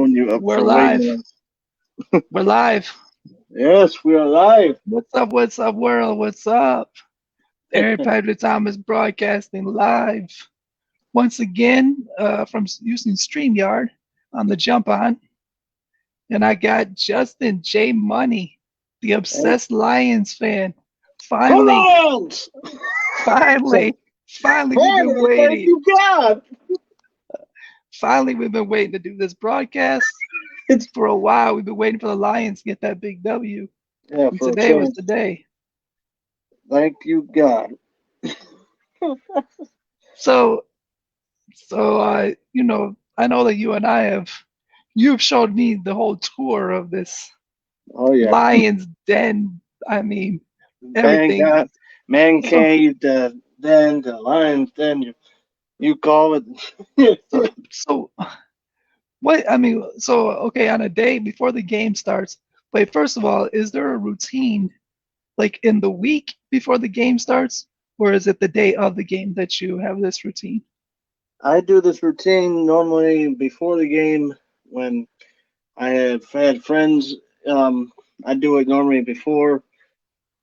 phone you up We're for way live. more. We're live. Yes, we are live. What's up? What's up, world? What's up? Aaron Patrick Thomas broadcasting live once again from using StreamYard on the jump on. And I got Justin J. Money, the And obsessed Lions fan. Finally, Collins! So, finally, finally, we've been finally, thank waiting. you, God. Finally, we've been waiting to do this broadcast. It's For a while, we've been waiting for the Lions to get that big W. yeah, And for a today was change. the day. Thank you, God. So I know that you've showed me the whole tour of this Oh yeah, Lion's Den. I mean, bang everything. God, man So, cave, the lions, then you call it. so what? I mean, so okay, on a day before the game starts. Wait, first of all, is there a routine like in the week before the game starts, or is it the day of the game that you have this routine? I do this routine normally before the game when I have had friends. I do it normally before.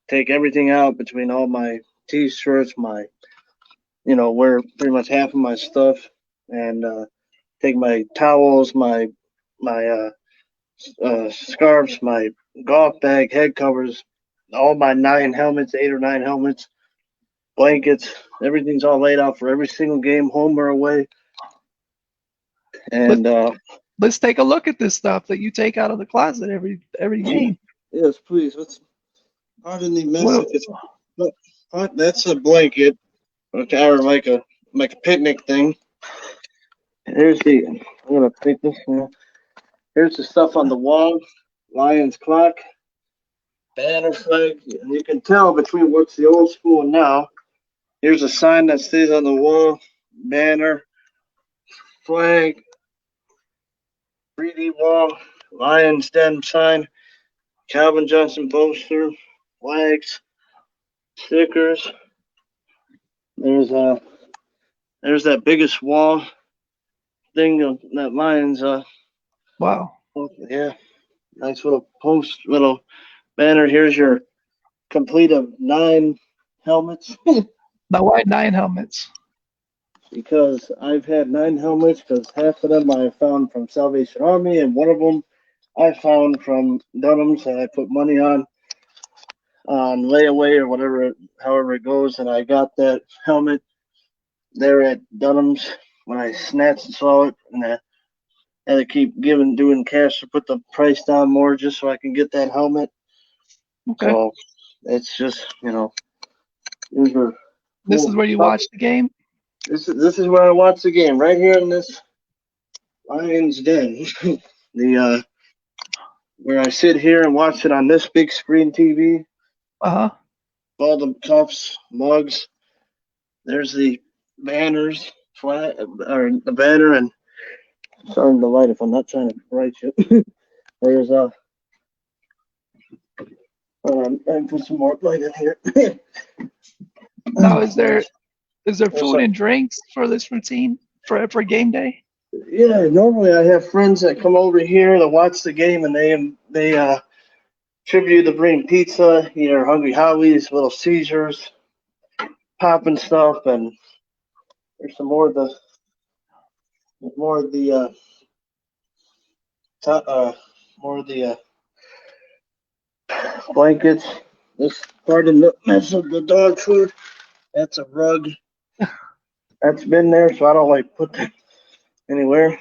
Take everything out between all my t-shirts, wear pretty much half of my stuff, and take my towels, my scarves, my golf bag, head covers, all my 9 helmets, 8 or 9 helmets, blankets, everything's all laid out for every single game, home or away. Let's And let's take a look at this stuff that you take out of the closet every game. yes, please. Let's pardon the mess Well, if it's. That's a blanket, or like a picnic thing. Here's the. I'm gonna pick this one. Here's the stuff on the wall. Lions clock, banner flag, and you can tell between what's the old school and now. Here's a sign that stays on the wall. Banner, flag, 3D wall, Lions Den sign, Calvin Johnson poster, flags, stickers. There's there's that biggest wall thing of that Lions. wow. Yeah, nice little banner. Here's your complete of 9 helmets. Now why 9 helmets? Because I've had 9 helmets because half of them I found from Salvation Army and one of them I found from Dunham's that I put money on layaway or whatever, however it goes, and I got that helmet there at Dunham's when I snatched and saw it, and I had to keep doing cash to put the price down more just so I can get that helmet. Okay. So it's just these are This cool is where you stuff. watch the game? This is where I watch the game right here in this Lions Den. the Where I sit here and watch it on this big screen TV. Uh-huh. All the cups, mugs. There's the banners, flat or the banner, and sorry the light if I'm not trying to write you. There's I put some more light in here. Now is there There's food and drinks for this routine for game day? yeah. Normally I have friends that come over here to watch the game, and they tribute to bring pizza, either Hungry Howie's, Little Caesars, popping stuff, and there's some more of the more of the blankets. This part of the mess of the dog food. That's a rug. That's been there, so I don't like put that anywhere.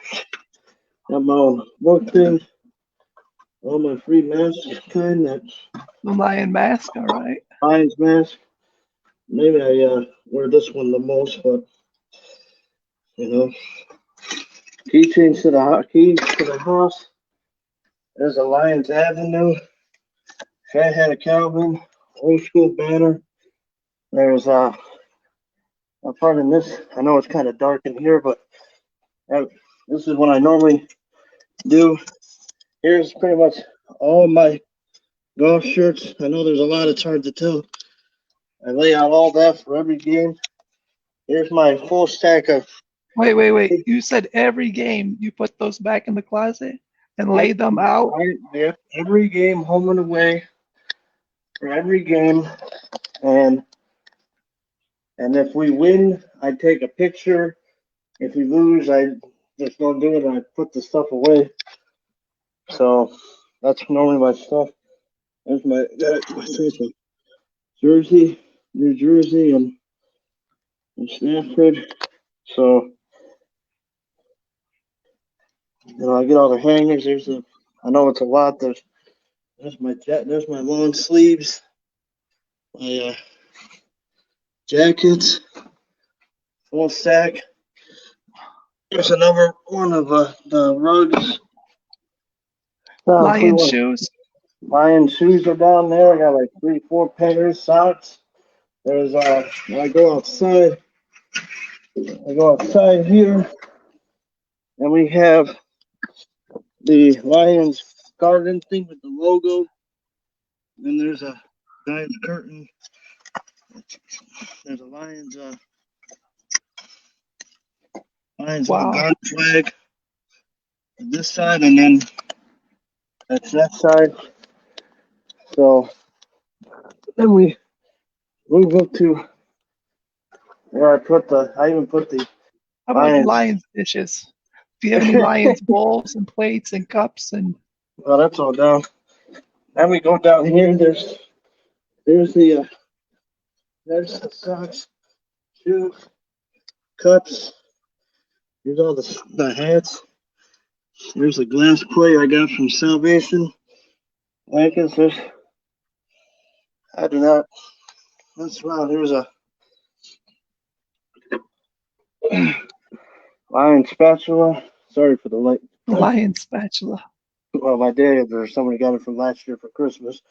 Got my own book thing. All my free masks kind. That's The lion mask, all right. Lions mask. Maybe I wear this one the most, but you know, keychains to the keys to the house. There's a Lions Avenue. Fathead of Calvin. Old school banner. There's pardon this. I know it's kind of dark in here, but uh, this is what I normally do. Here's pretty much all my golf shirts. I know there's a lot, it's hard to tell. I lay out all that for every game. Here's my full stack of. Wait. You said every game you put those back in the closet? and lay them out. Yeah, every game, home and away, for every game, and if we win, I take a picture. If we lose, I just don't do it. I put the stuff away. So that's normally my stuff. There's my jersey, New Jersey, and Stanford. So I get all the hangers. I know it's a lot. There's my long sleeves, my jackets, full stack. There's another one of the rugs. Lion shoes. Lion shoes are down there. I got like 3, 4 pairs, socks. There's when I go outside here, and we have the Lions garden thing with the logo. And there's a Giants curtain. There's a Lions Wow. garden flag on this side, and then that's that side. So then we move up to where I even put the How about Lions. Lions dishes? Do you have any Lions bowls and plates and cups and? Well, that's all down. Then we go down here. There's there's the socks, shoes, cups. Here's all the hats. There's a glass plate I got from Salvation. Blankets. I do not. That's wow. There's a lion spatula. Sorry for the light. Lion spatula. Well, my dad or somebody got it from last year for Christmas.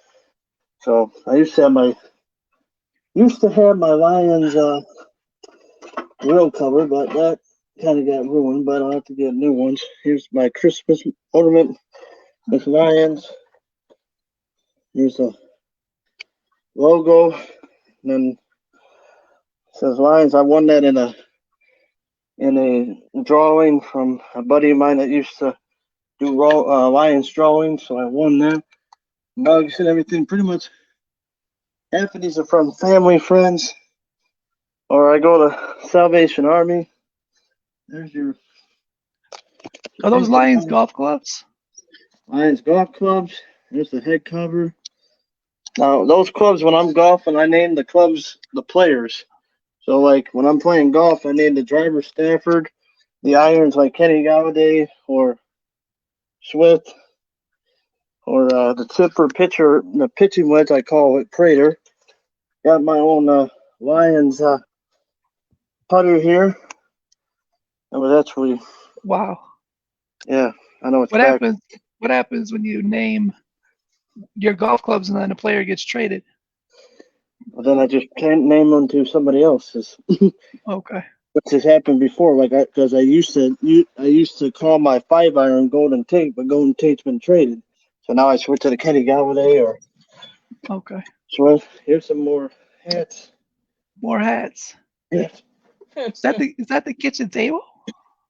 So I used to have my Lions real cover, but that kind of got ruined. But I'll have to get new ones. Here's my Christmas ornament with Lions. Here's the logo, and then it says Lions. I won that in a drawing from a buddy of mine that used to do Lions drawings. So I won that. Mugs and everything. Pretty much half of these are from family, friends, or I go to Salvation Army. There's your Are those Lions golf clubs? Lions golf clubs. There's the head cover. Now, those clubs, when I'm golfing, I name the clubs the players. So, like, when I'm playing golf, I name the driver Stafford, the irons like Kenny Galladay or Swift, or the tipper pitcher, the pitching wedge, I call it Prater. Got my own Lions putter here. That was actually, Wow. yeah, I know it's What back. happens? What happens when you name your golf clubs and then a player gets traded? But then I just can't name them to somebody else's. Okay. Which has happened before, like because I used to call my 5 iron Golden Tate, but Golden Tate's been traded, so now I switch to the Kenny Galladay or Okay. Swift. Here's some more hats. More hats. Yes. Is that the kitchen table?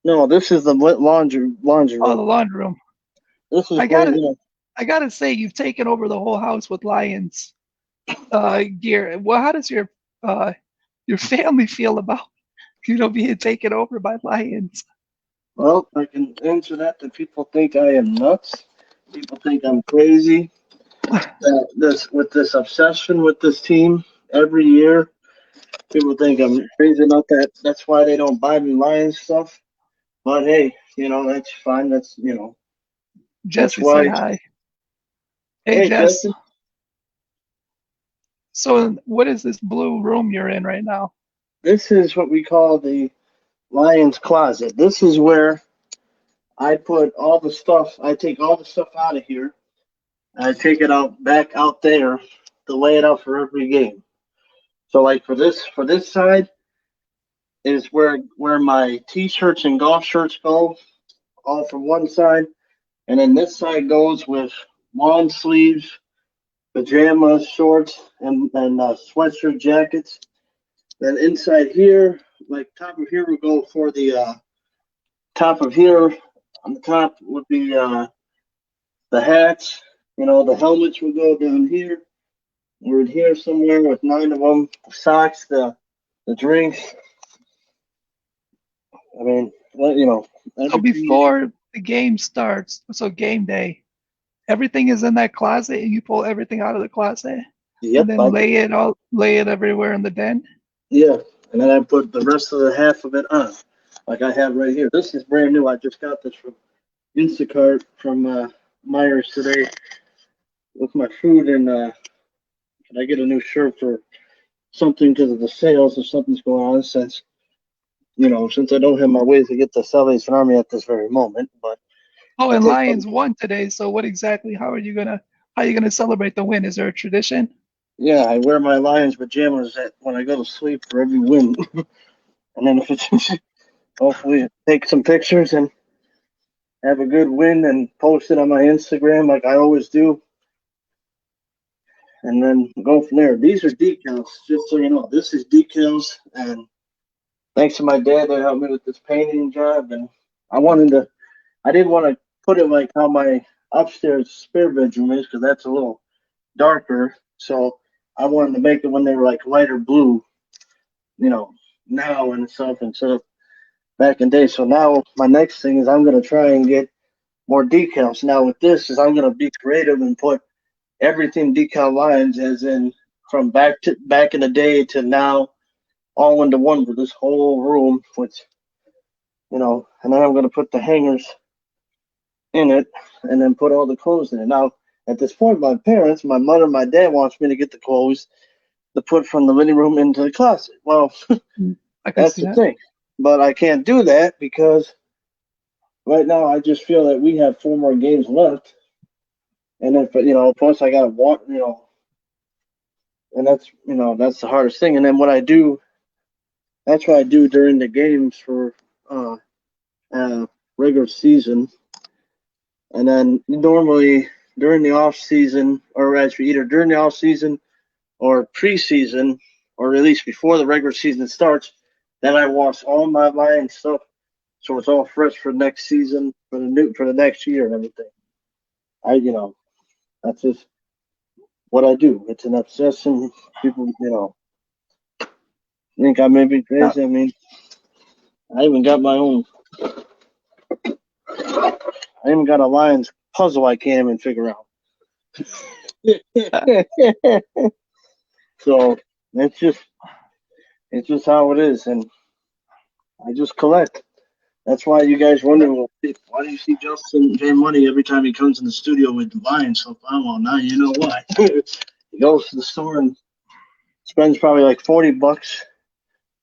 No, this is the laundry Oh, the room. laundry room. This is I where gotta I gotta say you've taken over the whole house with Lions gear. Well, how does your family feel about being taken over by Lions? well, I can answer that. That people think I am nuts. People think I'm crazy. This obsession with this team every year. People think I'm crazy about that. That's why they don't buy me Lions stuff. But hey, that's fine. That's Jesse said why. hi. Hey Hey, Jess. Justin, So what is this blue room you're in right now? this is what we call the Lion's Closet. This is where I put all the stuff. I take all the stuff out of here. I take it back out there to lay it out for every game. So, like for this side is where my t-shirts and golf shirts go, all from one side, and then this side goes with long sleeves, pajamas, shorts, and sweatshirt jackets. Then inside here, like top of here, will go for the top of here. On the top would be the hats, the helmets would go down here. We're in here somewhere with 9 of them. The socks, the drinks. I mean, So everything. before the game starts, so game day, everything is in that closet and you pull everything out of the closet and Yep, then lay it everywhere in the den. yeah. And then I put the rest of the half of it on, like I have right here. This is brand new. I just got this from Instacart from Myers today with my food, and can I get a new shirt for something because of the sales or something's going on since I don't have my ways to get the Salvation Army at this very moment. But Oh, I and think, Lions won today. So what exactly? How are you gonna celebrate the win? Is there a tradition? yeah, I wear my Lions pajamas when I go to sleep for every win, and then if it's hopefully take some pictures and have a good win and post it on my Instagram like I always do, and then go from there. These are decals, just so you know. This is decals, and thanks to my dad that helped me with this painting job. And I wanted to, I didn't want to put it like how my upstairs spare bedroom is because that's a little darker. So I wanted to make it when they were like lighter blue, you know, now and stuff instead of back in days. So now my next thing is I'm gonna try and get more decals. Now with this is I'm gonna be creative and put everything decal lines as in from back in the day to now all into one for this whole room, which and then I'm gonna put the hangers in it and then put all the clothes in it. Now at this point my mother and my dad wants me to get the clothes to put from the living room into the closet. Well, Mm, I can that's see the that. thing. But I can't do that because right now I just feel that we have 4 more games left. And then, plus I got to walk, and that's the hardest thing. And then that's what I do during the games for uh, regular season. And then normally during the off season, or actually either during the off season or preseason, or at least before the regular season starts, then I wash all my line stuff so it's all fresh for next season for the next year and everything. That's just what I do. It's an obsession. People think I may be Now, crazy. I mean, I even got my own. I even got a Lions puzzle I can't even figure out. uh, So it's just it's just how it is, and I just collect. That's why you guys wonder, well, why do you see Justin J Money every time he comes in the studio with the Lions so far? Well, now you know why. He goes to the store and spends probably like $40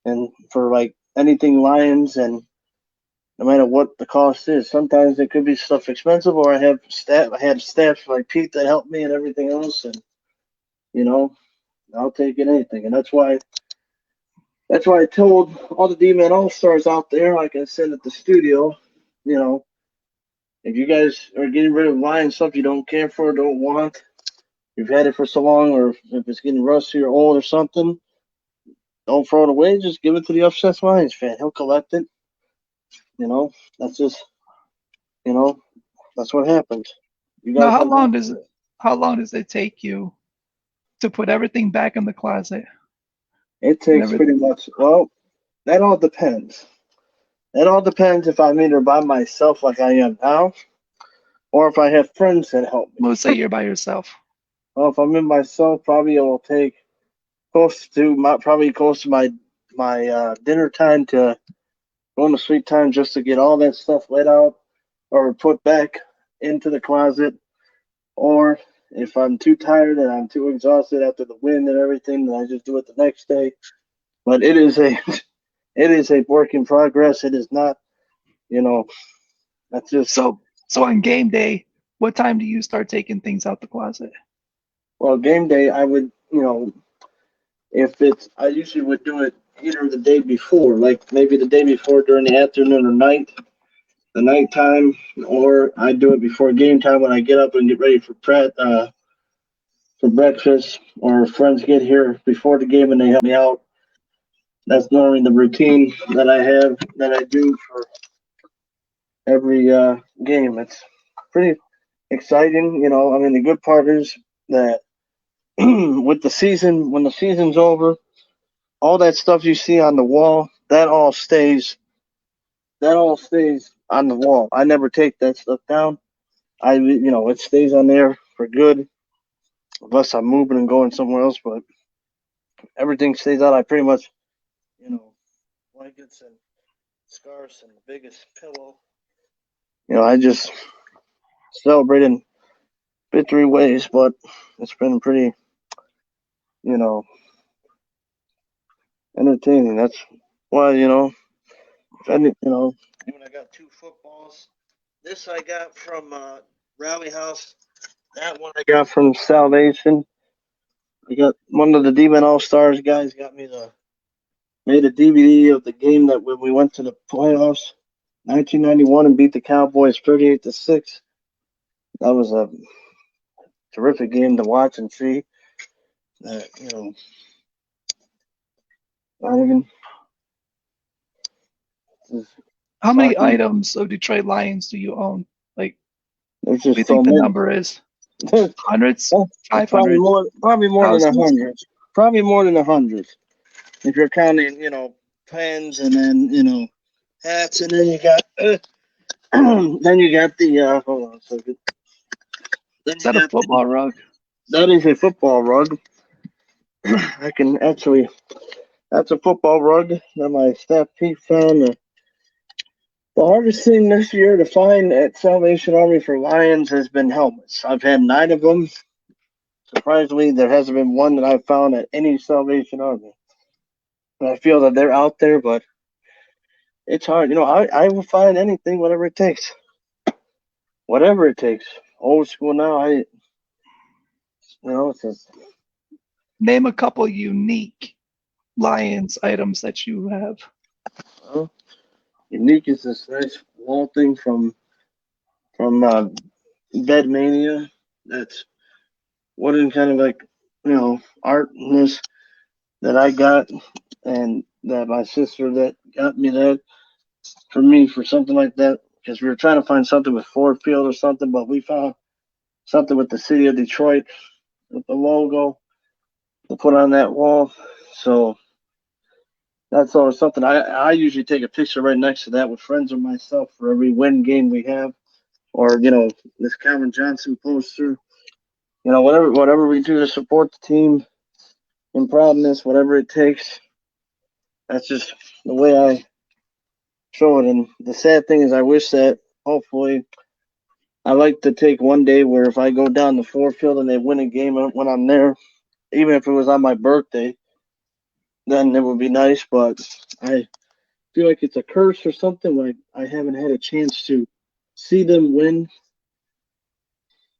and for like anything Lions, and no matter what the cost is. Sometimes it could be stuff expensive, or I have staff like Pete that help me and everything else, and you know I'll take it anything, and that's why I told all the D-Man All Stars out there, like I said at the studio, you know, if you guys are getting rid of Lion stuff you don't care for, don't want, you've had it for so long, or if it's getting rusty or old or something, don't throw it away. Just give it to the upset Lions fan. He'll collect it. You know, that's just you know that's what happens. You now, guys don't. how long does it take you to put everything back in the closet It and takes everything? pretty much. Well, that all depends. It all depends if I'm either by myself like I am now, or if I have friends that help me. Let's say you're by yourself. Well, if I'm in myself, probably it will take close to my dinner time to going to sleep time just to get all that stuff let out or put back into the closet. Or if I'm too tired and I'm too exhausted after the wind and everything, then I just do it the next day. But it is a it is a work in progress. It is not, you know, that's just So on game day, what time do you start taking things out the closet? well, game day. I would, if it's, I usually would do it either the day before, like maybe the day before during the afternoon or the nighttime, or I do it before game time when I get up and get ready for breakfast, or friends get here before the game and they help me out. That's normally the routine that I do for every game. Pretty, exciting. I mean, the good part is that with the season, when the season's over, all that stuff you see on the wall, that all stays on the wall. I never take that stuff down. It stays on there for good, unless I'm moving and going somewhere else. But everything stays out. I pretty much, you know, blankets and scarves and the biggest pillow. I just celebrate in three ways, but it's been pretty, you know, entertaining. That's why, if any, even I got two footballs. This I got from Rally House. That one I got from Salvation. I got one of the Demon All Stars guys got me made a DVD of the game that when we went to the playoffs, 1991, and beat the Cowboys 38-6. That was a terrific game to watch and see. Not even. How many Talking. items of Detroit Lions do you own? Like, There's what do you just so think the many. number is? Hundreds? It's probably 500? more than a Thousands? hundred. Probably more than a hundred. If you're counting, pens and then hats, and then you got then you got the hold on a second. Then Is you that a got football rug? that is a football rug. I can actually that's a football rug that my staff Pete found. The hardest thing this year to find at Salvation Army for Lions has been helmets. I've had 9 of them. Surprisingly, there hasn't been one that I've found at any Salvation Army. And I feel that they're out there, but it's hard. I will find anything, whatever it takes. Whatever it takes. Old school now, it's just, Name a couple unique Lions items that you have. well, unique is this nice wall thing from Bed Mania. That's wooden, kind of like art in this that I got, and that my sister that got me that for me for something like that because we were trying to find something with Ford Field or something, but we found something with the city of Detroit with the logo to put on that wall. So that's always something. I usually take a picture right next to that with friends or myself for every win game we have, or this Calvin Johnson poster. Whatever we do to support the team in proudness, whatever it takes. That's just the way I show it. And the sad thing is, I wish that hopefully I like to take one day where if I go down the Ford Field and they win a game when I'm there, even if it was on my birthday, then it would be nice. But I feel like it's a curse or something. Like I haven't had a chance to see them win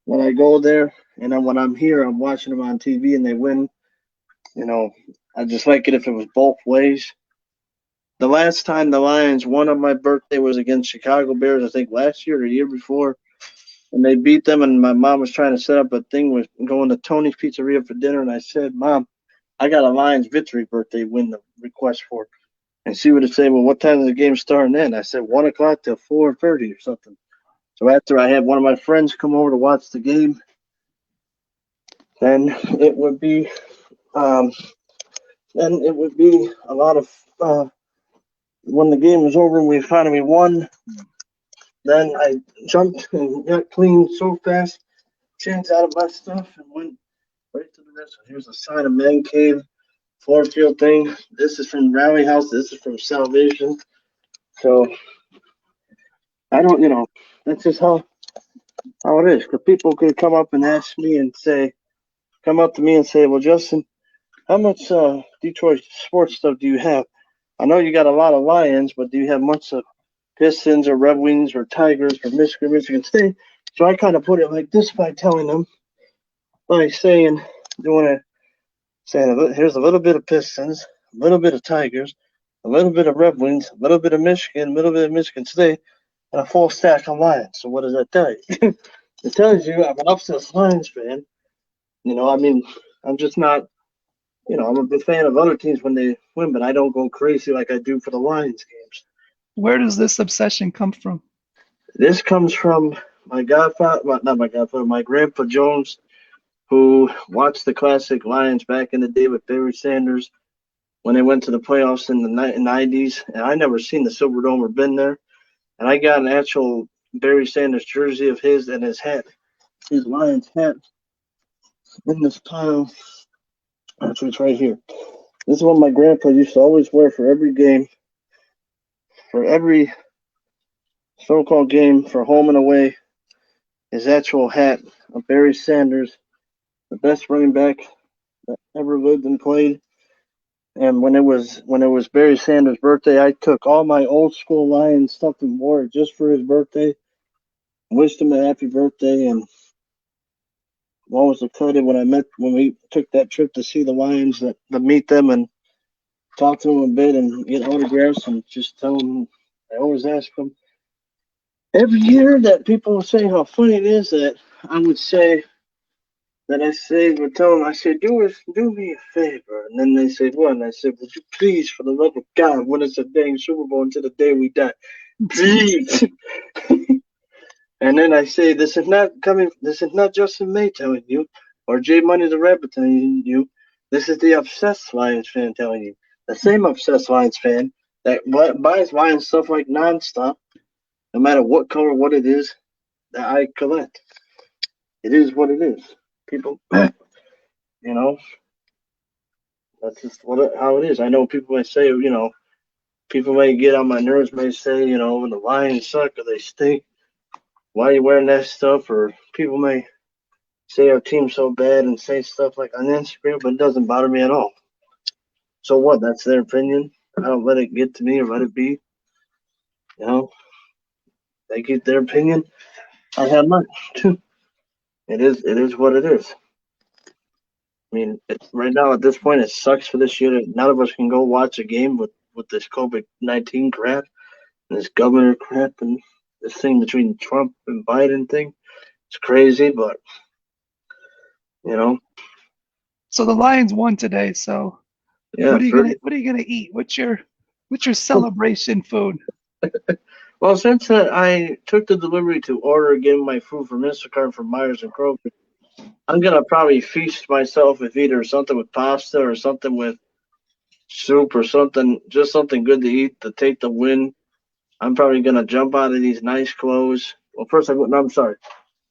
when I go there, and then when I'm here, I'm watching them on TV and they win. You know, I just like it if it was both ways. The last time the Lions won on my birthday was against Chicago Bears, I think last year or the year before, and they beat them. And my mom was trying to set up a thing with going to Tony's Pizzeria for dinner, and I said, "Mom, I got a Lions victory birthday win the request for." And she would have said, "Well, what time is the game starting then?" I said, 1 o'clock till 4:30 or something. So after I had one of my friends come over to watch the game, then it would be um, a lot of when the game was over and we finally won. Then I jumped and got clean so fast, changed out of my stuff, and went right to the rest. Here's a sign of Man Cave, floor field thing. This is from Rally House. This is from Salvation. So I don't, that's just how it is. Because people could come up and ask me and say, come up to me and say, well, Justin, how much Detroit sports stuff do you have? I know you got a lot of Lions, but do you have much of Pistons or Red Wings or Tigers or Michigan State? So I kind of put it like this by telling them, by saying, doing it, saying, here's a little bit of Pistons, a little bit of Tigers, a little bit of Red Wings, a little bit of Michigan, a little bit of Michigan State, and a full stack of Lions. So what does that tell you? It tells you I'm an upset Lions fan. I mean, I'm just not. I'm a big fan of other teams when they win, but I don't go crazy like I do for the Lions games. Where does this obsession come from? This comes from my godfather, not my godfather, my grandpa Jones, who watched the classic Lions back in the day with Barry Sanders when they went to the playoffs in the 90s. And I never seen the Silverdome or been there. And I got an actual Barry Sanders jersey of his and his hat, his Lions hat, in this pile. Actually, it's right here. This is what my grandpa used to always wear for every game, for every so-called game, for home and away. His actual hat of Barry Sanders, the best running back that ever lived and played. And when it was Barry Sanders' birthday, I took all my old school Lions stuff and wore it just for his birthday. Wished him a happy birthday, and always excited when we took that trip to see the Lions, to meet them and talk to them a bit and get autographs and just tell them. I always ask them every year that people will say how funny it is that I would say would tell them, I said, do me a favor. And then they said, what? And I said, would you please, for the love of God, win us a dang Super Bowl until the day we die? Please. And then I say, this is not Justin May telling you, or J Money the Rabbit telling you. This is the obsessed Lions fan telling you. The same obsessed Lions fan that buys Lions stuff like nonstop, no matter what color, what it is, that I collect. It is what it is. People, you know, that's just how it is. I know people may say, people may get on my nerves, may say, when the Lions suck or they stink, why are you wearing that stuff? Or people may say our team's so bad and say stuff like on Instagram, but it doesn't bother me at all. So what? That's their opinion. I don't let it get to me or let it be. You know, they get their opinion. I have mine too. It is what it is. I mean, right now at this point, it sucks for this year that none of us can go watch a game with this COVID-19 crap and this governor crap and this thing between Trump and Biden thing. It's crazy, but you know, So the Lions won today. So yeah. what are you gonna eat? What's your celebration food? Well, since I took the delivery to order again my food from Instacart from Myers and Kroger, I'm gonna probably feast myself with either something with pasta or something with soup or something, just something good to eat to take the win. I'm probably gonna jump out of these nice clothes. Well, first no, I'm sorry.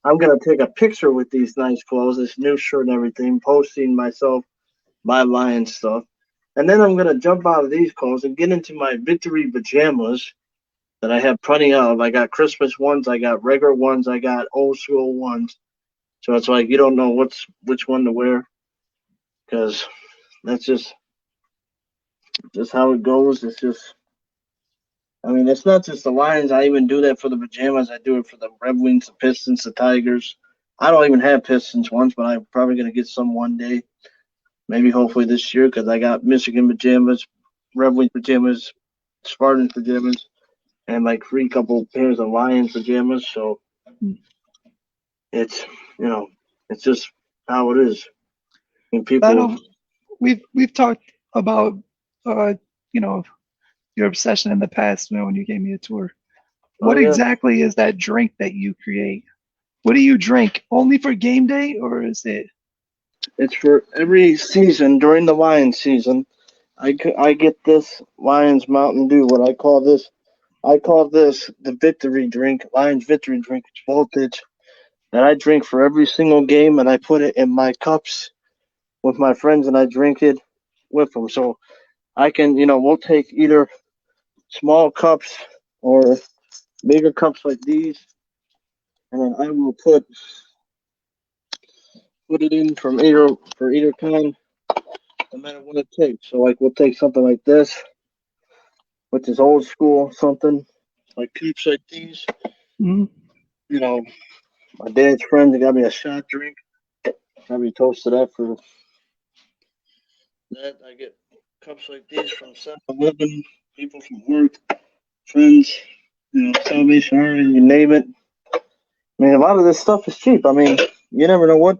I'm gonna take a picture with these nice clothes, this new shirt and everything, posting myself my Lion stuff, and then I'm gonna jump out of these clothes and get into my victory pajamas that I have plenty of. I got Christmas ones, I got regular ones, I got old school ones. So it's like you don't know which one to wear because that's just how it goes. It's just, I mean, it's not just the Lions. I even do that for the pajamas. I do it for the Red Wings, the Pistons, the Tigers. I don't even have Pistons ones, but I'm probably gonna get some one day. Maybe hopefully this year because I got Michigan pajamas, Red Wings pajamas, Spartans pajamas, and like free couple pairs of Lions pajamas. So it's you know it's just how it is. And I people, know we've talked about uh, you know, your obsession in the past, when you gave me a tour. oh What yeah, exactly is that drink that you create? What do you drink? Only for game day, or is it? it's for every season during the Lions season. I get this Lions Mountain Dew. What I call this the victory drink, Lions victory drink. It's voltage that I drink for every single game, and I put it in my cups with my friends, and I drink it with them. So I can, we'll take either small cups or bigger cups like these, and then I will put it in for either kind, no matter what it takes. So like we'll take something like this, which is old school, something like cups like these. Mm, You know, my dad's friends got me a shot drink. Got me toasted up for that. I get cups like these from 7-Eleven, people from work, friends, Salvation Army, you name it. I mean, a lot of this stuff is cheap. I mean, you never know what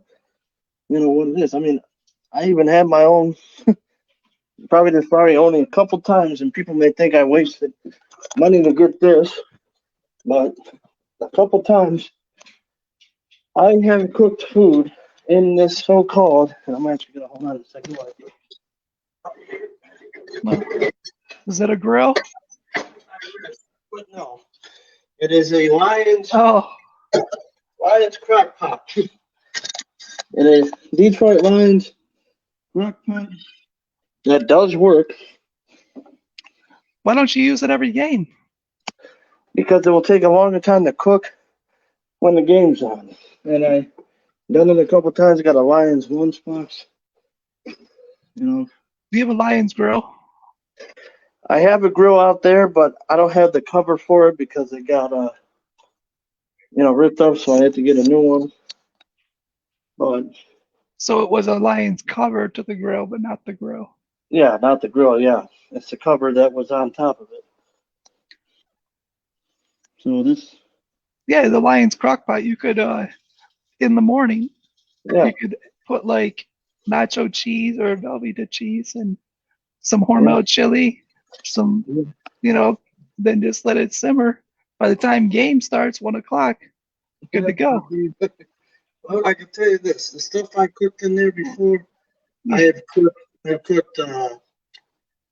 it is. I mean, I even have my own. Probably only a couple times, and people may think I wasted money to get this, but a couple times. I have cooked food in this so-called, and I'm actually gonna hold on a second. No. Is it a grill? But no, it is a Oh, Lions crock pot. It is Detroit Lions crock pot. That does work why don't you use it every game? because it will take a longer time to cook when the game's on. And I done it a couple times. Got a Lions lunchbox. You know, Do you have a Lions grill? I have a grill out there, but I don't have the cover for it because it got ripped up, so I had to get a new one. But So it was a Lions cover to the grill, but not the grill. yeah, not the grill. Yeah, it's the cover that was on top of it. So this, Yeah, the Lions crock pot. You could in the morning yeah, you could put like nacho cheese or Velveeta cheese and some yeah. Hormel chili, some you know, then just let it simmer. By the time game starts, 1 o'clock, good to go. Well, I can tell you this: the stuff I cooked in there before, I Yeah. have cooked. I cooked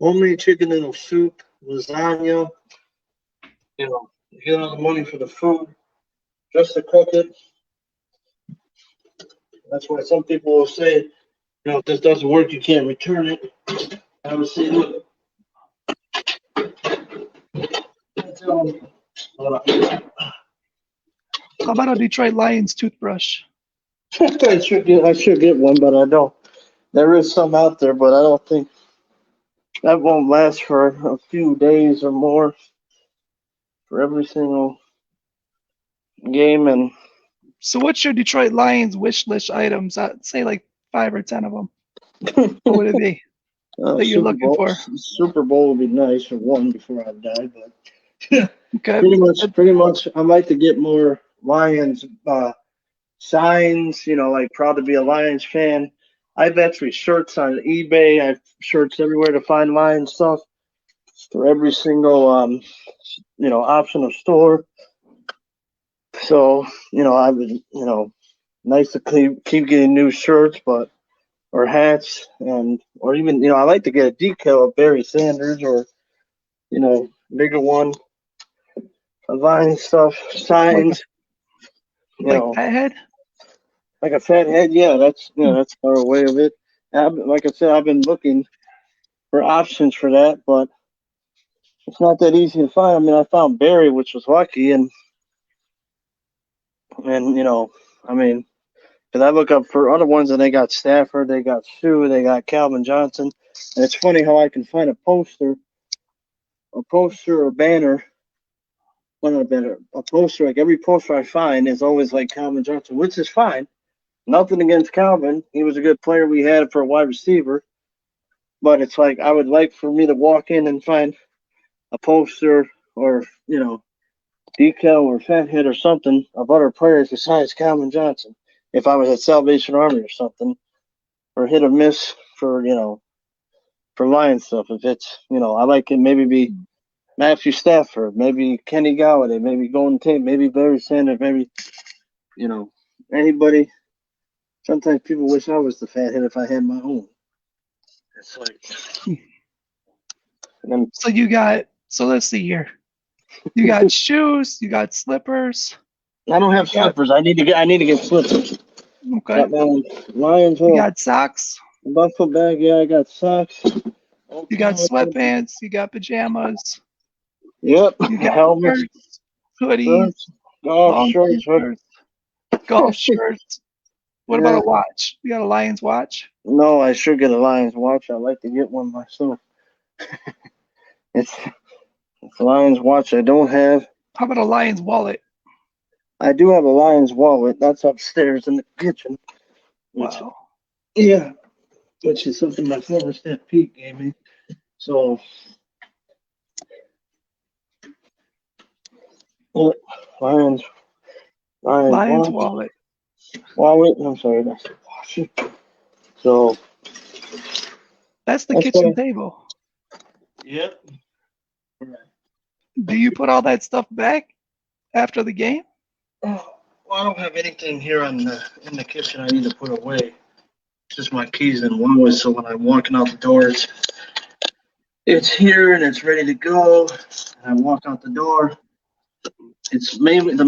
homemade chicken noodle soup, lasagna. You get all the money for the food just to cook it. That's why some people will say, if this doesn't work, you can't return it. I would say, look, that's, hold on. How about a Detroit Lions toothbrush? I should get one, but I don't. There is some out there, but I don't think that won't last for a few days or more for every single game. And So what's your Detroit Lions wish list items? Say like 5 or 10 of them. What would it be that you're Super looking Bowl, for? Super Bowl would be nice for one before I die, but Okay. pretty much, I like to get more Lions signs. Like proud to be a Lions fan. I've actually shirts on eBay. I have shirts everywhere to find Lions stuff for every single option of store. So I would nice to keep getting new shirts, but or hats and or even I like to get a decal of Barry Sanders or bigger one of Lions stuff Like signs. You like know, Fathead? like a fat head. Yeah, that's our way of it. Like I said, I've been looking for options for that, but it's not that easy to find. I mean, I found Barry, which was lucky, and I mean, because I look up for other ones, and they got Stafford, they got Sue, they got Calvin Johnson, and it's funny how I can find a poster or banner. Well, not a banner, a poster. Like every poster I find is always like Calvin Johnson, which is fine. Nothing against Calvin. He was a good player we had for a wide receiver. But it's like I would like for me to walk in and find a poster or decal or fathead or something of other players besides Calvin Johnson. If I was at Salvation Army or something, or hit or miss for Lions stuff. If it's I like it maybe be Matthew Stafford, maybe Kenny Galladay, maybe Golden Tate, maybe Barry Sanders, maybe you know anybody. Sometimes people wish I was the fathead if I had my own. It's like, and then So you got so let's see here. You got shoes, you got slippers, I don't have you got slippers. I need to get slippers. okay. Got my Lions You little got socks, buffalo bag. Yeah, I got socks. you got Okay. sweatpants, you got pajamas, Yep. you got Helmets, shirts, hoodies, shirts, golf long sleeve shirts. Hood. shirts, golf shirts. What about Yeah. a watch? You got a Lions watch? No, I should get a Lions watch. I'd like to get one myself. It's a Lions watch I don't have. How about a Lions wallet? I do have a Lions wallet. That's upstairs in the kitchen. Which, Wow. yeah, which is something my former staff Pete gave me. So, yeah, Lions, Lions Lions watch, wallet. wallet. I'm sorry, that's the watch. So That's the that's kitchen what. table. Yep. Do you put all that stuff back after the game? Well, I don't have anything here in the kitchen I need to put away. Just my keys and wallet. So when I'm walking out the door, it's here and it's ready to go. And I walk out the door. It's mainly the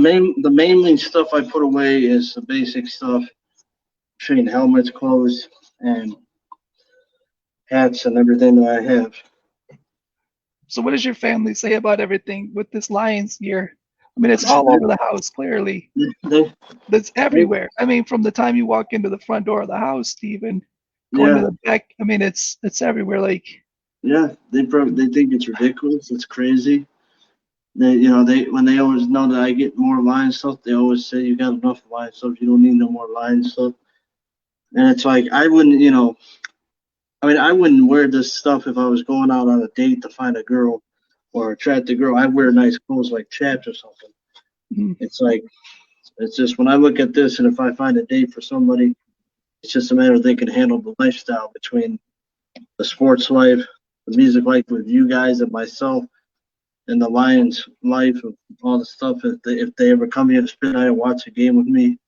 mainly stuff I put away is the basic stuff: train helmets, clothes, and hats and everything that I have. So what does your family say about everything with this Lions gear? I mean, it's all over the house, clearly. They, That's they, everywhere. I mean, from the time you walk into the front door of the house, Stephen, going to yeah, the back. I mean, it's everywhere. Like, yeah. They think it's ridiculous. It's crazy. They when they always know that I get more line stuff, they always say you got enough line stuff. You don't need no more line stuff. And it's like I wouldn't, I mean, I wouldn't wear this stuff if I was going out on a date to find a girl or attract a girl. I'd wear nice clothes like chaps or something. mm, It's like it's just when I look at this, and if I find a date for somebody, it's just a matter of they can handle the lifestyle between the sports life, the music life with you guys and myself, and the Lions life of all the stuff. If they ever come here to spend the night and watch a game with me,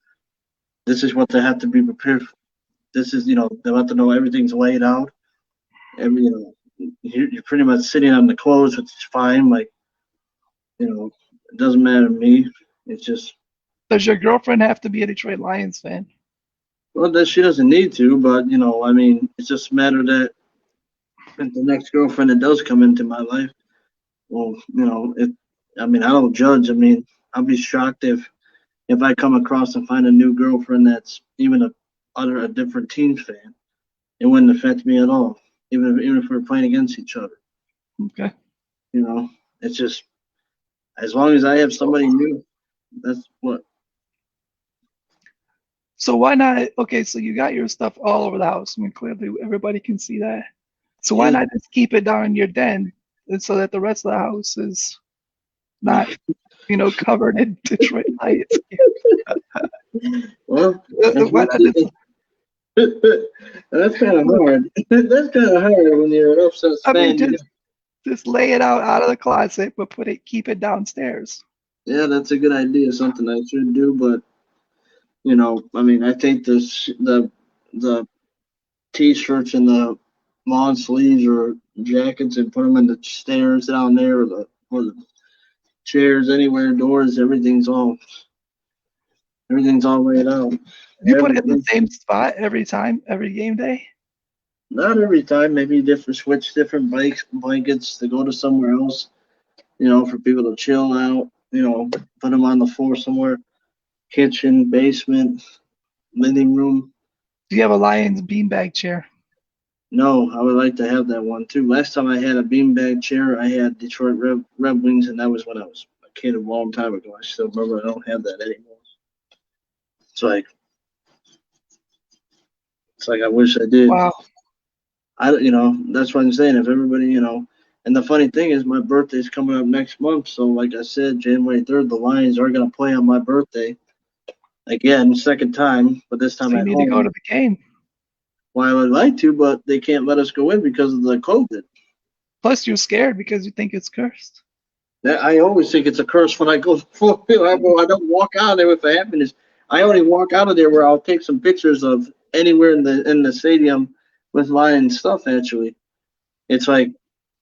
this is what they have to be prepared for. This is, they have to know everything's laid out. Every, you're pretty much sitting on the clothes, which is fine. Like, it doesn't matter to me. It's just, does your girlfriend have to be a Detroit Lions fan? well, that she doesn't need to, but I mean, it's just a matter that if the next girlfriend that does come into my life, well, I mean, I don't judge. I mean, I'll be shocked if I come across and find a new girlfriend that's even a different team's fan. It wouldn't affect me at all, even if we're playing against each other. Okay. You know, it's just as long as I have somebody new, that's what. So why not? Okay, so you got your stuff all over the house. I mean, clearly everybody can see that. So why Yeah, not just keep it down in your den, and so that the rest of the house is not, covered in Detroit Lions gear? well, that's Why not just? that's kind of hard. That's kind of hard when you're an upset I mean, fan. just lay it out of the closet, but keep it downstairs. Yeah, that's a good idea. Something I should do, but I mean, I think the t-shirts and the long sleeves or jackets and put them in the stairs down there or the chairs anywhere, doors, everything's all laid out. You put it in the Everything. same spot every time, every game day. Not every time, maybe switch different blankets to go to somewhere else, for people to chill out, put them on the floor somewhere, kitchen, basement, living room. Do you have a Lions beanbag chair? No, I would like to have that one too. Last time I had a beanbag chair, I had Detroit Red Wings, and that was when I was a kid a long time ago. I still remember. I don't have that anymore. It's like it's like I wish I did. Wow. That's what I'm saying. If everybody, and the funny thing is, my birthday's coming up next month. So, like I said, January 3rd, the Lions are gonna play on my birthday again, second time, but this time So you at need to go home. to the game. Well, I would like to, but they can't let us go in because of the COVID. Plus, you're scared because you think it's cursed. I always think it's a curse when I go for I don't walk out there with the happiness. I only walk out of there where I'll take some pictures of anywhere in the stadium with Lions stuff. Actually, it's like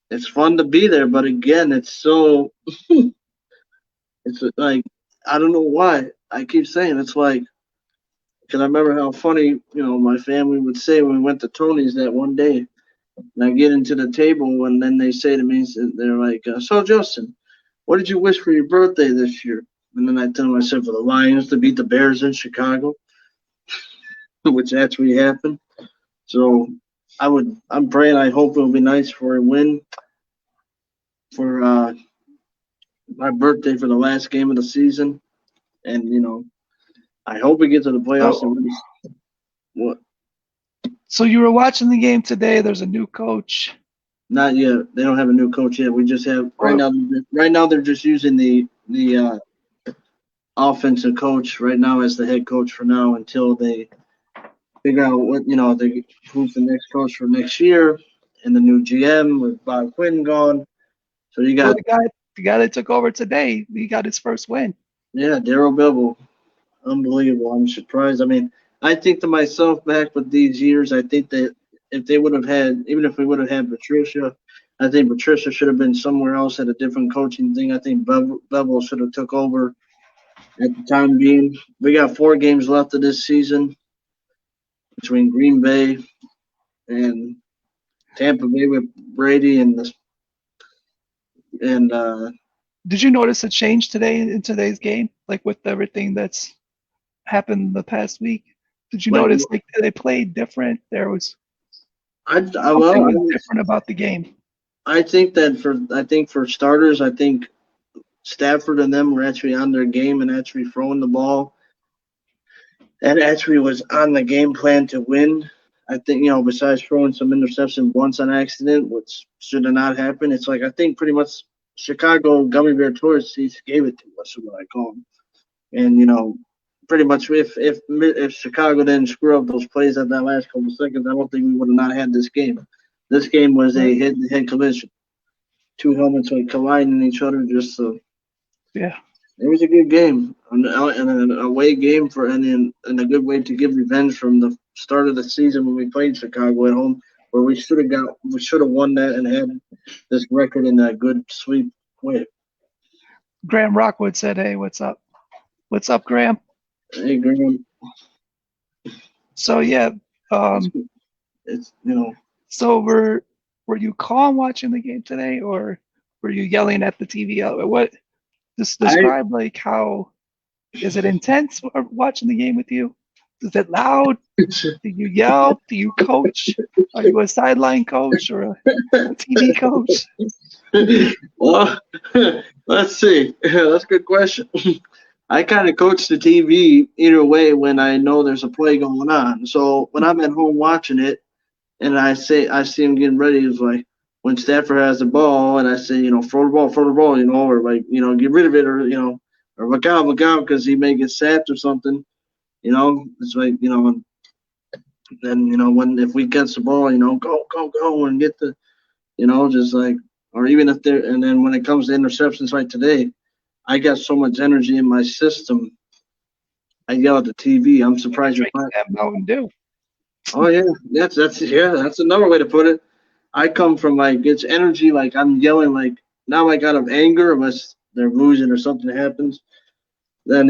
it's fun to be there, but again, it's like I don't know why. I keep saying it's like because I remember how funny my family would say when we went to Tony's that one day, and I get into the table and then they say to me, they're like, "So Justin, what did you wish for your birthday this year?" And then I tell them I said for the Lions to beat the Bears in Chicago, which actually happened. So I'm praying. I hope it'll be nice for a win for my birthday for the last game of the season, and I hope we get to the playoffs So, and win. What? so you were watching the game today. There's a new coach. Not yet. They don't have a new coach yet. We just have right Or now. Right now, they're just using the offensive coach right now as the head coach for now until they figure out who's the next coach for next year and the new GM with Bob Quinn gone. So you well, got the guy that took over today, he got his first win. yeah, Daryl Bevell. unbelievable. I'm surprised. I mean, I think to myself back with these years, I think that if they would have had, even if we would have had Patricia, I think Patricia should have been somewhere else at a different coaching thing. I think Bevel should have took over at the time being. We got 4 games left of this season between Green Bay and Tampa Bay with Brady and Did you notice a change today in today's game, like with everything that's happened the past week? Did you like notice like they played different? There was I something well was different about the game. I think for starters, I think Stafford and them were actually on their game and actually throwing the ball and actually was on the game plan to win. I think, besides throwing some interception once on accident, which should have not happened, it's like I think pretty much Chicago gummy bear tourists gave it to us, is what I call them. And pretty much if Chicago didn't screw up those plays at that last couple of seconds, I don't think we would have not had this game. This game was Right. a head-to-head collision. Two helmets like colliding each other. Just Yeah. it was a good game and an away game and a good way to give revenge from the start of the season when we played Chicago at home, where we should have won that and had this record in a good sweep way. Graham Rockwood said, "Hey, what's up? What's up, Graham?" Hey, Graham, So yeah, it's um, it's so were you calm watching the game today, or were you yelling at the TV? What just I describe like how is it intense watching the game with you? Is it loud? Do you yell? Do you coach? Are you a sideline coach or a TV coach? well, let's see. That's a good question. I kind of coach the TV either way when I know there's a play going on. So when I'm at home watching it and I see him getting ready, it's like when Stafford has the ball and I say, throw the ball, or like, get rid of it or look out, because he may get sacked or something. It's like, and then, when if we catch the ball, go and get the, just like, or even if they're, and then when it comes to interceptions like today, I got so much energy in my system. I yell at the TV. I'm surprised you're Drinking not. that Mountain Dew. Oh yeah, that's another way to put it. I come from like it's energy, like I'm yelling like not like out of anger unless they're losing or something happens. Then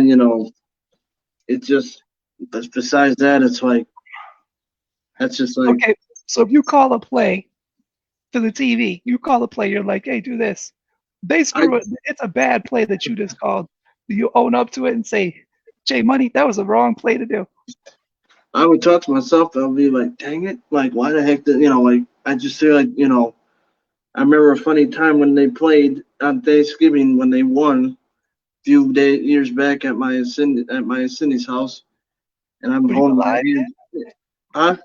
it just. But besides that, it's like that's just like Okay, so if you call a play to the TV, you call a play, you're like, hey, do this. They I screw it. It's a bad play that you just called. Do you own up to it and say, Jay Money, that was a wrong play to do? I would talk to myself. I'll be like, dang it, like why the heck did like I just feel like I remember a funny time when they played on Thanksgiving when they won years back at my Cindy's house, and I'm Were you holding my alive? hand. Huh?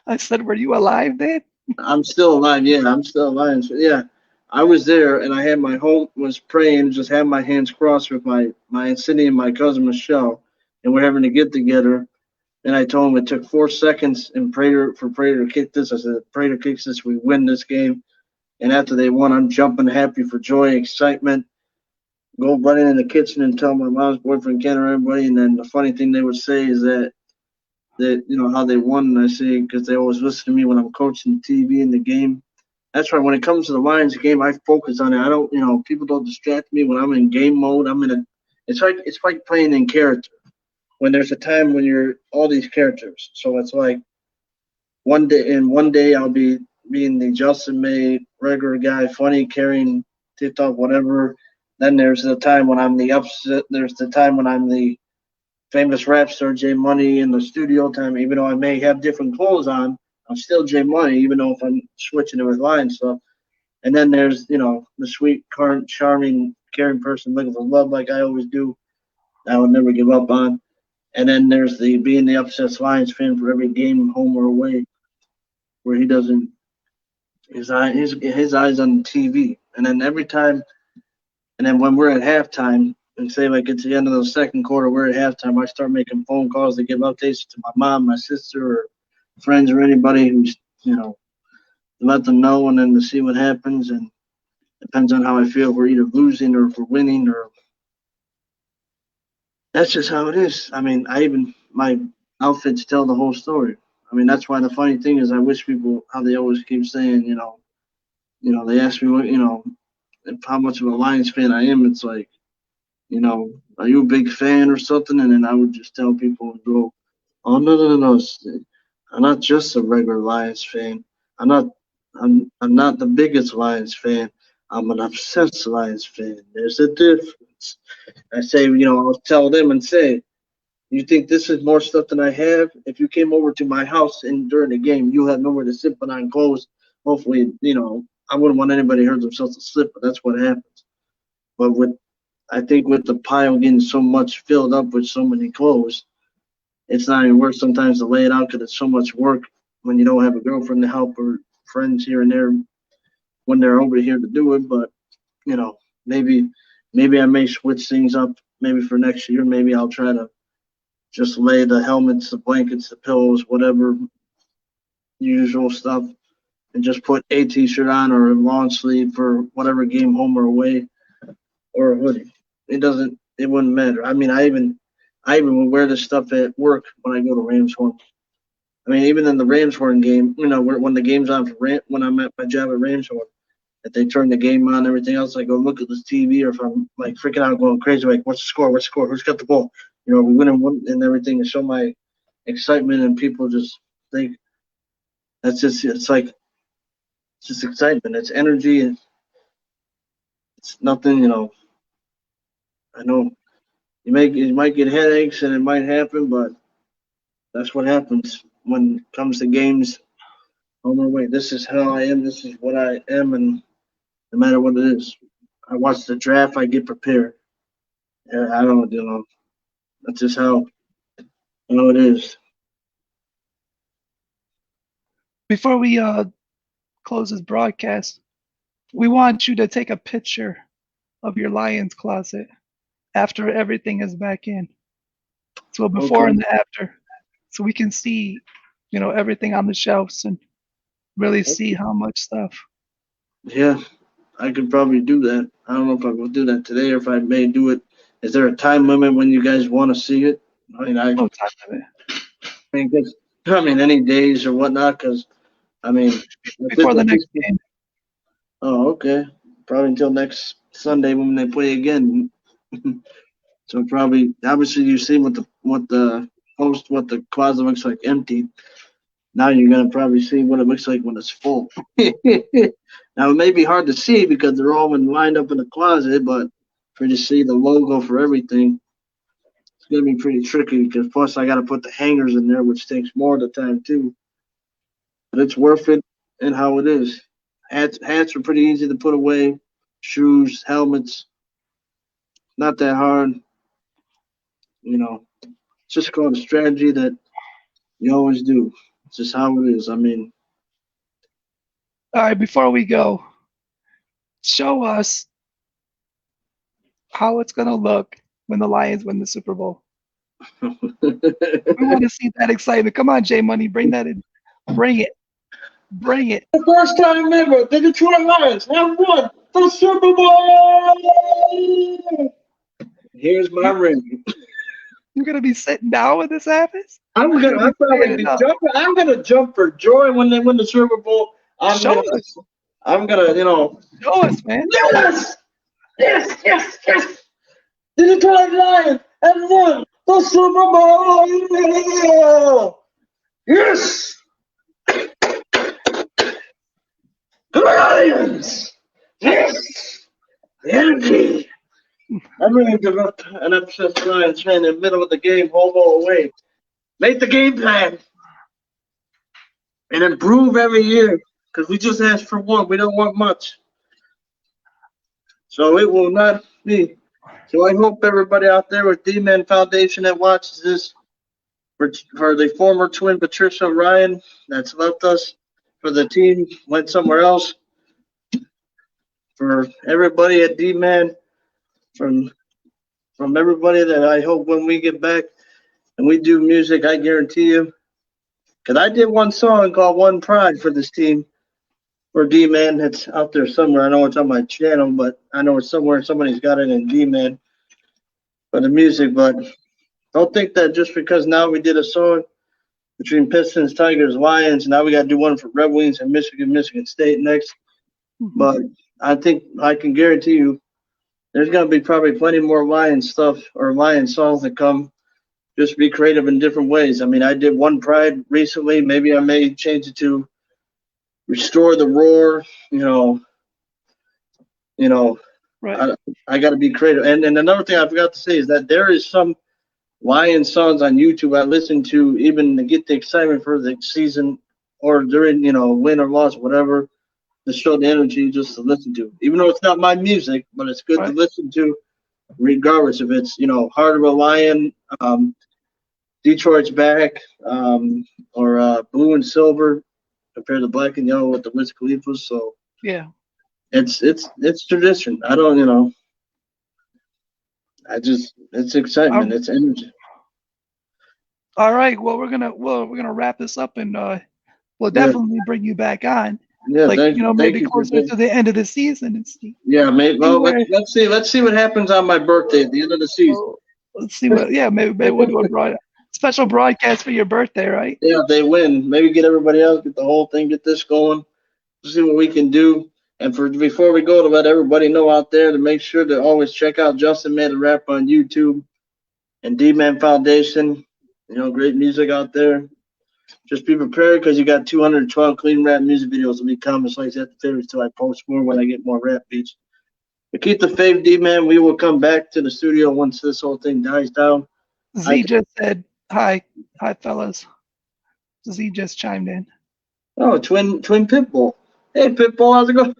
I said, were you alive then? I'm still alive. Yeah, I'm still alive. So, yeah, I was there, and I had my home was praying, just had my hands crossed with my Cindy and my cousin Michelle, and we're having to get together. And I told him it took 4 seconds and Prater to kick this. I said, Prater kicks this, we win this game. And after they won, I'm jumping happy for joy, excitement. Go running in the kitchen and tell my mom's boyfriend, Ken, or everybody. And then the funny thing they would say is that how they won. And I say because they always listen to me when I'm coaching the TV in the game. That's right. When it comes to the Lions game, I focus on it. I don't, people don't distract me when I'm in game mode. It's like playing in character. When there's a time when you're all these characters, so it's like one day I'll be being the Justin May regular guy, funny, carrying TikTok, whatever. Then there's the time when I'm the upset. There's the time when I'm the famous rap star J Money in the studio time. Even though I may have different clothes on, I'm still J Money, even though if I'm switching it with line stuff. And then there's the sweet, current, charming, caring person looking for love like I always do. I would never give up on. And then there's the being the upset Lions fan for every game, home or away, where he doesn't his eyes on the TV. And then every time, and then when we're at halftime, and say like it's the end of the second quarter, we're at halftime. I start making phone calls to give updates to my mom, my sister, or friends, or anybody who's let them know, and then to see what happens. And depends on how I feel. If we're either losing or if we're winning, or that's just how it is. I mean, I even my outfits tell the whole story. I mean, that's why the funny thing is, I wish people how they always keep saying, they ask me what, how much of a Lions fan I am. It's like, are you a big fan or something? And then I would just tell people and go, oh no no no no, I'm not just a regular Lions fan. I'm not I'm not the biggest Lions fan. I'm an obsessed Lions fan. There's a difference. I say, I'll tell them and say, you think this is more stuff than I have? If you came over to my house and during the game, you have nowhere to sit but on clothes. Hopefully, I wouldn't want anybody to hurt themselves to slip, but that's what happens. But I think with the pile getting so much filled up with so many clothes, it's not even worth sometimes to lay it out because it's so much work when you don't have a girlfriend to help or friends here and there when they're over here to do it. But you know, maybe maybe I may switch things up. Maybe for next year, maybe I'll try to just lay the helmets, the blankets, the pillows, whatever usual stuff, and just put a t-shirt on or a long sleeve for whatever game, home or away, or a hoodie. It wouldn't matter. I mean, I even would wear this stuff at work when I go to Rams Horn. I mean, even in the Rams Horn game, when the game's on for when I'm at my job at Rams Horn, if they turn the game on and everything else, I go look at this TV, or if I'm like freaking out, going crazy, like, what's the score? What's the score? Who's got the ball? We win and everything, and show my excitement, and people just think it's just excitement. It's energy, and it's nothing. I know you might get headaches, and it might happen, but that's what happens when it comes to games. Oh no, wait, this is how I am. This is what I am, and no matter what it is, I watch the draft. I get prepared. And I don't, that's just how it is. Before we close this broadcast, we want you to take a picture of your Lions closet after everything is back in. So before Okay. and the after, so we can see, everything on the shelves and really see how much stuff. Yeah, I could probably do that. I don't know if I will do that today or if I may do it. Is there a time limit when you guys want to see it? I mean, No time limit. any days or whatnot, because I mean, Before the next game. oh, okay. Probably until next Sunday when they play again. So probably, obviously, you see what the closet looks like empty. Now you're gonna probably see what it looks like when it's full. Now it may be hard to see because they're all lined up in the closet, but for you to see the logo for everything, it's gonna be pretty tricky. Because plus I gotta put the hangers in there, which takes more of the time too. But it's worth it, and how it is. Hats are pretty easy to put away. Shoes, helmets, not that hard. It's just called a strategy that you always do. It's just how it is. I mean, All right, before we go, show us how it's gonna look when the Lions win the Super Bowl. We want to see that excitement. Come on, J Money, bring that in. Bring it. Bring it. the first time ever, the Detroit Lions have won the Super Bowl. Here's my You, ring. you're gonna be sitting down when this happens. I'm You're gonna. gonna be I'll probably standing be up. jumping. I'm gonna jump for joy when they win the Super Bowl. I'm Show gonna. us. I'm gonna. Show us, man. Yes, yes, yes, yes. The Detroit Lions have won the Super Bowl. Yes, the Lions. Yes, the energy. I'm ready to develop an obsessed Lions fan in the middle of the game, home or away. Make the game plan and improve every year because we just asked for one. We don't want much. So it will not be. So I hope everybody out there with D-Man Foundation that watches this, for the former twin Patricia Ryan that's left us, for the team went somewhere else, for everybody at D-Man, from from everybody that I hope when we get back and we do music, I guarantee you. Because I did one song called One Pride for this team, for D-Man. It's out there somewhere. I know it's on my channel, but I know it's somewhere. Somebody's got it in D-Man. for the music, but don't think that just because now we did a song between Pistons, Tigers, Lions, now we got to do one for Red Wings and Michigan State next. Mhm. But I think I can guarantee you there's going to be probably plenty more Lion stuff or Lion songs that come. Just be creative in different ways. I mean, I did one Pride recently. Maybe I may change it to Restore the Roar. You know, Right. I got to be creative. And another thing I forgot to say is that there is some Lion songs on YouTube I listen to even to get the excitement for the season or during, win or loss, whatever, to show the energy just to listen to. Even though it's not my music, but it's good to Right. listen to regardless if it's, Heart of a Lion, Detroit's Back, or Blue and Silver compared to Black and Yellow with the Wiz Khalifa. So Yeah. it's tradition. I don't, it's excitement, Um, it's energy. all right. Well, we're gonna wrap this up, and we'll Yeah, definitely bring you back on, yeah. like Thank maybe you for closer being. to the end of the season and see Yeah, mate. see Well, where. let's see what happens on my birthday at the end of the season. Oh, let's see what. Yeah, maybe we'll do a special broadcast for your birthday, right? Yeah, if they win, maybe get everybody else, get the whole thing, get this going, see what we can do. And for before we go, to let everybody know out there to make sure to always check out Justin Made a Rap on YouTube and D Man Foundation. Great music out there. Just be prepared because you got 212 clean rap music videos will be coming. So I said the favorites till I post more when I get more rap beats. But keep the faith, D Man. We will come back to the studio once this whole thing dies down. I Z just said hi, hi fellas. Z just chimed in. Oh, twin Pitbull. Hey Pitbull, how's it going?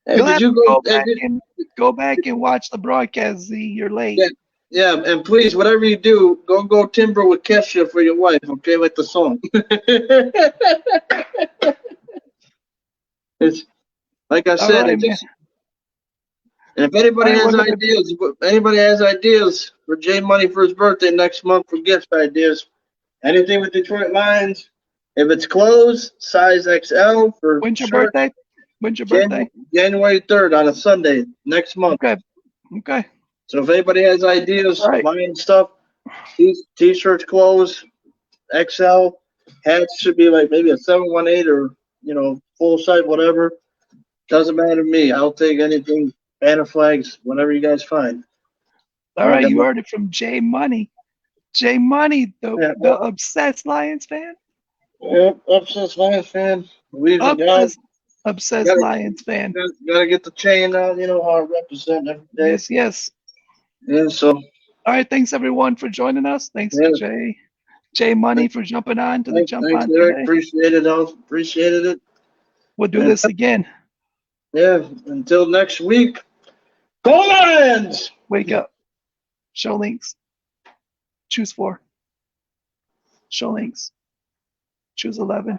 Hey, You'll did have you to go? Hey, go back and watch the broadcast. Z, you're late. yeah, yeah, and please, whatever you do, go timber with Kesha for your wife, okay? Like the song. It's like I All said. right, It man. just and if All anybody right, has we're gonna. ideas, for Jay Money for his birthday next month for gift ideas, anything with Detroit Lions. If it's clothes, size XL for When's your shirts. birthday? When's your birthday? January 3rd on a Sunday next month. Okay. Okay. So if anybody has All ideas, right. Lion stuff, t-shirts, clothes, XL, hats should be like maybe a 718 or full size, whatever. Doesn't matter to me. I'll take anything. Banner flags, whatever you guys find. All I right. got You my heard it from Jay Money. Jay Money, yeah, the obsessed Lions fan. obsessed Lions fan. Believes in God. Obsessed, obsessed Gotta, Lions fan. gotta get the chain on. You know how I represent every day. Yes, yes. Yeah. So All right. Thanks everyone for joining us. Thanks to yeah. Jay Money for jumping on to the jump Thanks, on Eric. today. Appreciated it. Appreciated it. We'll do And this again. yeah, until next week. Go Lions! Wake up. Show links. Choose 4. Show links. Choose 11.